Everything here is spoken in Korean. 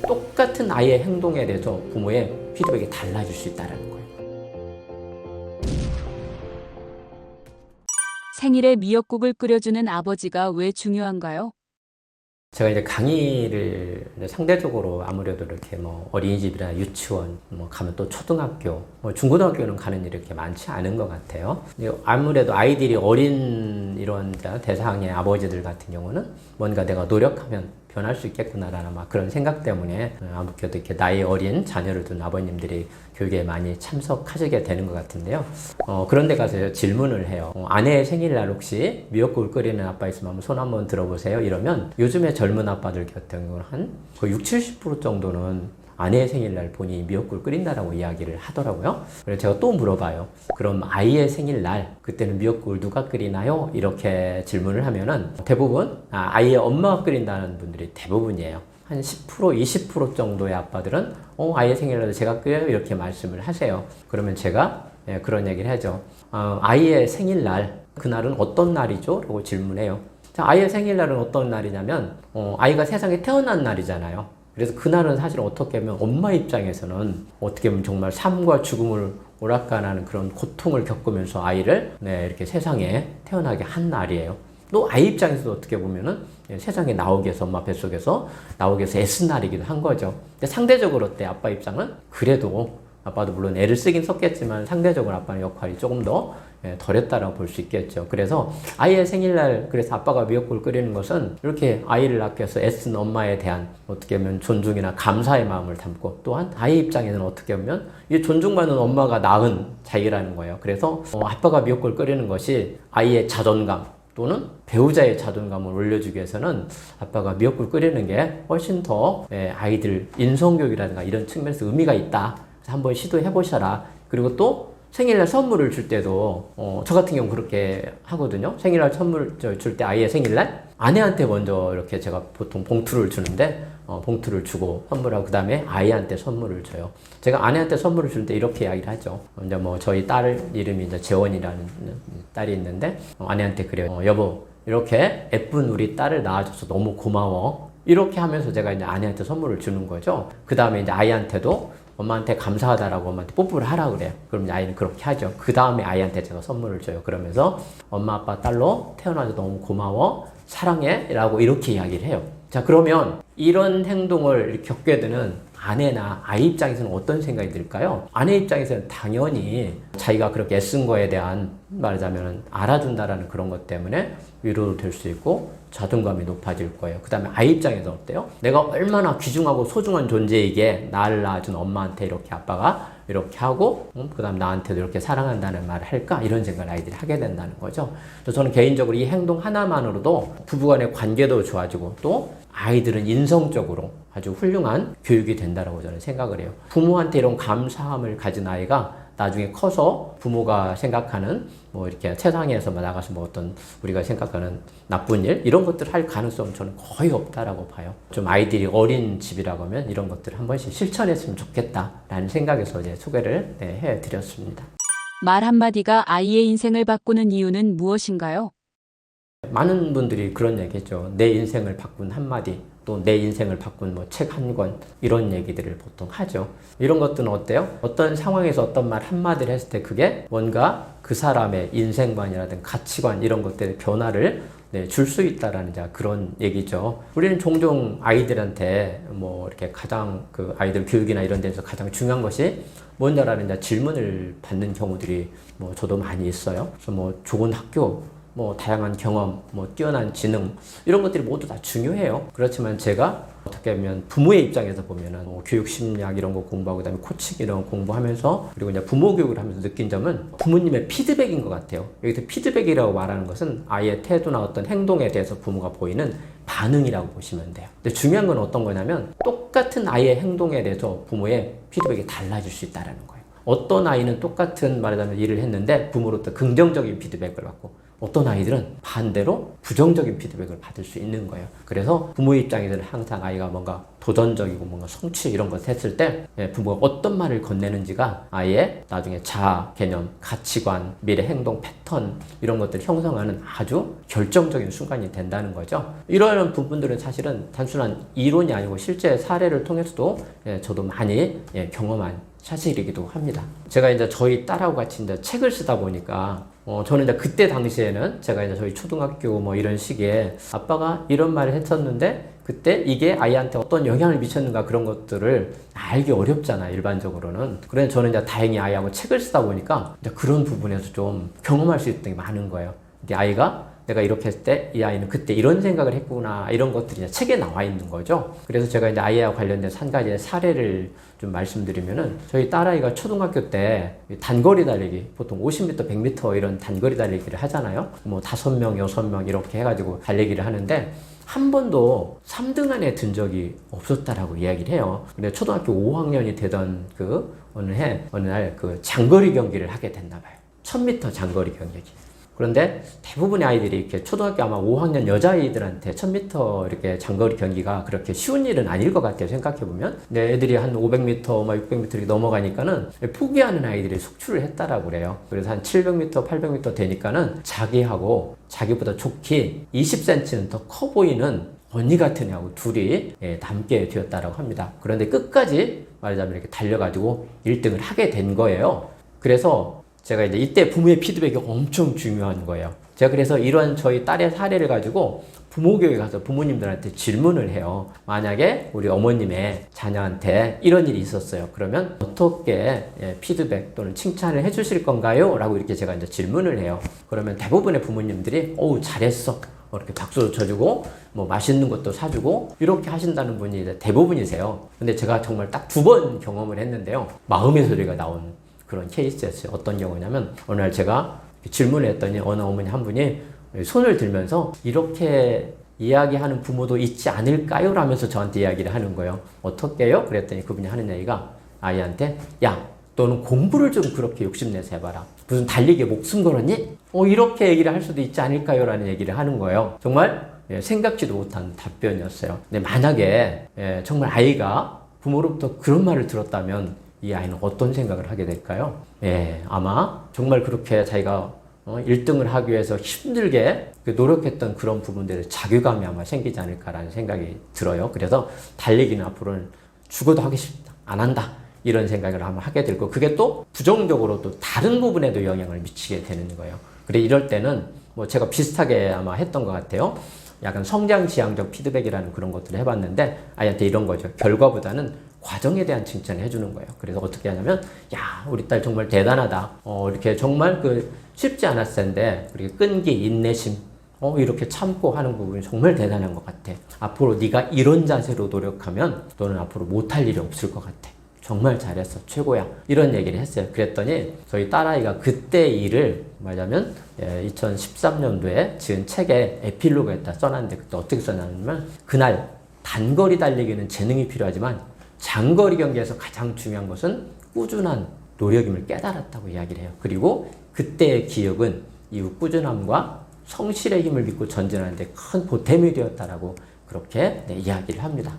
똑같은 아이의 행동에 대해서 부모의 피드백이 달라질 수 있다는 거예요. 생일에 미역국을 끓여주는 아버지가 왜 중요한가요? 제가 이제 강의를 이제 상대적으로 아무래도 이렇게 뭐 어린이집이나 유치원, 뭐 가면 또 초등학교, 뭐 중고등학교는 가는 일이 이렇게 많지 않은 것 같아요. 아무래도 아이들이 어린 이런 대상의 아버지들 같은 경우는 뭔가 내가 노력하면 변할 수 있겠구나라는 막 그런 생각 때문에 아무래도 이렇게 나이 어린 자녀를 둔 아버님들이 교육에 많이 참석하시게 되는 것 같은데요. 그런데 가서 질문을 해요. 아내의 생일날 혹시 미역국을 끓이는 아빠 있으면 한번 손 한번 들어보세요. 이러면 요즘에 젊은 아빠들 같은 경우는 한 거의 60~70% 정도는 아내의 생일날 본인이 미역국을 끓인다라고 이야기를 하더라고요. 그래서 제가 또 물어봐요. 그럼 아이의 생일날 그때는 미역국을 누가 끓이나요? 이렇게 질문을 하면은 대부분 아이의 엄마가 끓인다는 분들이 대부분이에요. 한 10%, 20% 정도의 아빠들은 아이의 생일날 제가 끓여요 이렇게 말씀을 하세요. 그러면 제가 그런 얘기를 하죠. 아이의 생일날 그날은 어떤 날이죠? 라고 질문해요. 자, 아이의 생일날은 어떤 날이냐면 아이가 세상에 태어난 날이잖아요. 그래서 그날은 사실 어떻게 보면 엄마 입장에서는 어떻게 보면 정말 삶과 죽음을 오락가나는 그런 고통을 겪으면서 아이를 이렇게 세상에 태어나게 한 날이에요. 또 아이 입장에서도 어떻게 보면은 세상에 나오게 해서 엄마 뱃속에서 나오게 해서 애쓴 날이기도 한 거죠. 근데 상대적으로 어때? 아빠 입장은 그래도 아빠도 물론 애를 쓰긴 썼겠지만 상대적으로 아빠의 역할이 조금 더 덜했다라고 볼 수 있겠죠. 그래서 아이의 생일날 그래서 아빠가 미역국을 끓이는 것은 이렇게 아이를 낳기 위해서 애쓴 엄마에 대한 어떻게 보면 존중이나 감사의 마음을 담고 또한 아이 입장에는 어떻게 보면 이 존중받는 엄마가 낳은 자기라는 거예요. 그래서 아빠가 미역국을 끓이는 것이 아이의 자존감 또는 배우자의 자존감을 올려주기 위해서는 아빠가 미역국을 끓이는 게 훨씬 더 아이들 인성교육이라든가 이런 측면에서 의미가 있다. 한번 시도해 보셔라. 그리고 또 생일날 선물을 줄 때도 저 같은 경우 그렇게 하거든요. 생일날 선물 줄 때 아이의 생일날 아내한테 먼저 이렇게 제가 보통 봉투를 주는데 봉투를 주고 선물하고 그 다음에 아이한테 선물을 줘요. 제가 아내한테 선물을 줄 때 이렇게 이야기를 하죠. 이제 뭐 저희 딸 이름이 이제 재원이라는 딸이 있는데 아내한테 그래요. 여보 이렇게 예쁜 우리 딸을 낳아줘서 너무 고마워. 이렇게 하면서 제가 이제 아내한테 선물을 주는 거죠. 그 다음에 이제 아이한테도 엄마한테 감사하다라고 엄마한테 뽀뽀를 하라 그래요. 그럼 아이는 그렇게 하죠. 그 다음에 아이한테 제가 선물을 줘요. 그러면서 엄마 아빠 딸로 태어나서 너무 고마워 사랑해 라고 이렇게 이야기를 해요. 자 그러면 이런 행동을 겪게 되는 아내나 아이 입장에서는 어떤 생각이 들까요? 아내 입장에서는 당연히 자기가 그렇게 애쓴 거에 대한 말하자면 알아준다라는 그런 것 때문에 위로도 될 수 있고 자존감이 높아질 거예요. 그 다음에 아이 입장에서 어때요? 내가 얼마나 귀중하고 소중한 존재이기에 나를 낳아준 엄마한테 이렇게 아빠가 이렇게 하고 그 다음 나한테도 이렇게 사랑한다는 말을 할까? 이런 생각을 아이들이 하게 된다는 거죠. 그래서 저는 개인적으로 이 행동 하나만으로도 부부간의 관계도 좋아지고 또 아이들은 인성적으로 아주 훌륭한 교육이 된다고 저는 생각을 해요. 부모한테 이런 감사함을 가진 아이가 나중에 커서 부모가 생각하는 뭐 이렇게 세상에서 나가서 뭐 어떤 우리가 생각하는 나쁜 일 이런 것들 할 가능성은 저는 거의 없다라고 봐요. 좀 아이들이 어린 집이라고 하면 이런 것들을 한 번씩 실천했으면 좋겠다라는 생각에서 이제 소개를 해드렸습니다. 말 한마디가 아이의 인생을 바꾸는 이유는 무엇인가요? 많은 분들이 그런 얘기죠. 내 인생을 바꾼 한마디, 또 내 인생을 바꾼 뭐 책 한 권, 이런 얘기들을 보통 하죠. 이런 것들은 어때요? 어떤 상황에서 어떤 말 한마디를 했을 때 그게 뭔가 그 사람의 인생관이라든 가치관 이런 것들의 변화를 줄 수 있다라는 그런 얘기죠. 우리는 종종 아이들한테 뭐 이렇게 가장 그 아이들 교육이나 이런 데서 가장 중요한 것이 뭔지라는 질문을 받는 경우들이 뭐 저도 많이 있어요. 그래서 뭐 좋은 학교, 뭐 다양한 경험, 뭐 뛰어난 지능 이런 것들이 모두 다 중요해요. 그렇지만 제가 어떻게 보면 부모의 입장에서 보면은 교육 심리학 이런 거 공부하고 그다음에 코칭 이런 거 공부하면서 그리고 이제 부모 교육을 하면서 느낀 점은 부모님의 피드백인 것 같아요. 여기서 피드백이라고 말하는 것은 아이의 태도나 어떤 행동에 대해서 부모가 보이는 반응이라고 보시면 돼요. 근데 중요한 건 어떤 거냐면 똑같은 아이의 행동에 대해서 부모의 피드백이 달라질 수 있다는 거예요. 어떤 아이는 똑같은 말하자면 일을 했는데 부모로부터 긍정적인 피드백을 받고 어떤 아이들은 반대로 부정적인 피드백을 받을 수 있는 거예요. 그래서 부모의 입장에서는 항상 아이가 뭔가 도전적이고 뭔가 성취 이런 것 했을 때 부모가 어떤 말을 건네는지가 아이의 나중에 자아, 개념, 가치관, 미래 행동 패턴 이런 것들을 형성하는 아주 결정적인 순간이 된다는 거죠. 이런 부분들은 사실은 단순한 이론이 아니고 실제 사례를 통해서도 저도 많이 경험한 사실이기도 합니다. 제가 이제 저희 딸하고 같이 이제 책을 쓰다 보니까 저는 이제 그때 당시에는 제가 이제 저희 초등학교 뭐 이런 시기에 아빠가 이런 말을 했었는데 그때 이게 아이한테 어떤 영향을 미쳤는가 그런 것들을 알기 어렵잖아, 일반적으로는. 그래서 저는 이제 다행히 아이하고 책을 쓰다 보니까 이제 그런 부분에서 좀 경험할 수 있는 게 많은 거예요. 이게 아이가 내가 이렇게 했을 때 이 아이는 그때 이런 생각을 했구나 이런 것들이 이제 책에 나와 있는 거죠. 그래서 제가 이제 아이와 관련돼서 한 가지의 사례를 좀 말씀드리면은 저희 딸아이가 초등학교 때 단거리 달리기 보통 50m, 100m 이런 단거리 달리기를 하잖아요. 뭐 5명, 6명 이렇게 해가지고 달리기를 하는데 한 번도 3등 안에 든 적이 없었다라고 이야기를 해요. 근데 초등학교 5학년이 되던 어느 날 그 장거리 경기를 하게 됐나 봐요. 1000m 장거리 경기. 그런데 대부분의 아이들이 이렇게 초등학교 아마 5학년 여자아이들한테 1000m 이렇게 장거리 경기가 그렇게 쉬운 일은 아닐 것 같아요. 생각해보면. 근데 애들이 한 500m, 600m 이렇게 넘어가니까는 포기하는 아이들이 속출을 했다라고 그래요. 그래서 한 700m, 800m 되니까는 자기보다 좋게 20cm는 더 커 보이는 언니 같은 애하고 둘이 남게 되었다라고 합니다. 그런데 끝까지 말하자면 이렇게 달려가지고 1등을 하게 된 거예요. 그래서 제가 이제 이때 부모의 피드백이 엄청 중요한 거예요. 제가 그래서 이런 저희 딸의 사례를 가지고 부모교육에 가서 부모님들한테 질문을 해요. 만약에 우리 어머님의 자녀한테 이런 일이 있었어요. 그러면 어떻게 피드백 또는 칭찬을 해주실 건가요? 라고 이렇게 제가 이제 질문을 해요. 그러면 대부분의 부모님들이 어우 잘했어. 이렇게 박수도 쳐주고 뭐 맛있는 것도 사주고 이렇게 하신다는 분이 이제 대부분이세요. 근데 제가 정말 딱 2번 경험을 했는데요. 마음의 소리가 나온 그런 케이스였어요. 어떤 경우냐면 어느 날 제가 질문을 했더니 어느 어머니 한 분이 손을 들면서 이렇게 이야기하는 부모도 있지 않을까요? 라면서 저한테 이야기를 하는 거예요. 어떻게요? 그랬더니 그분이 하는 얘기가 아이한테 야 너는 공부를 좀 그렇게 욕심내서 해봐라. 무슨 달리기에 목숨 걸었니? 이렇게 얘기를 할 수도 있지 않을까요? 라는 얘기를 하는 거예요. 정말 생각지도 못한 답변이었어요. 근데 만약에 정말 아이가 부모로부터 그런 말을 들었다면 이 아이는 어떤 생각을 하게 될까요? 아마 정말 그렇게 자기가 1등을 하기 위해서 힘들게 노력했던 그런 부분들의 자괴감이 아마 생기지 않을까라는 생각이 들어요. 그래서 달리기는 앞으로는 죽어도 하기 싫다. 안 한다. 이런 생각을 아마 하게 될 거고 그게 또 부정적으로 또 다른 부분에도 영향을 미치게 되는 거예요. 그래 이럴 때는 뭐 제가 비슷하게 아마 했던 것 같아요. 약간 성장지향적 피드백이라는 그런 것들을 해봤는데 아이한테 이런 거죠. 결과보다는 과정에 대한 칭찬을 해주는 거예요. 그래서 어떻게 하냐면 야 우리 딸 정말 대단하다. 이렇게 정말 쉽지 않았을 텐데 그렇게 끈기, 인내심 이렇게 참고 하는 부분이 정말 대단한 것 같아. 앞으로 네가 이런 자세로 노력하면 너는 앞으로 못할 일이 없을 것 같아. 정말 잘했어. 최고야. 이런 얘기를 했어요. 그랬더니 저희 딸아이가 그때 일을 말하자면 2013년도에 지은 책에 에필로그에다 써놨는데 그때 어떻게 써놨냐면 그날 단거리 달리기는 재능이 필요하지만 장거리 경기에서 가장 중요한 것은 꾸준한 노력임을 깨달았다고 이야기를 해요. 그리고 그때의 기억은 이후 꾸준함과 성실의 힘을 믿고 전진하는데 큰 보탬이 되었다라고 그렇게 이야기를 합니다.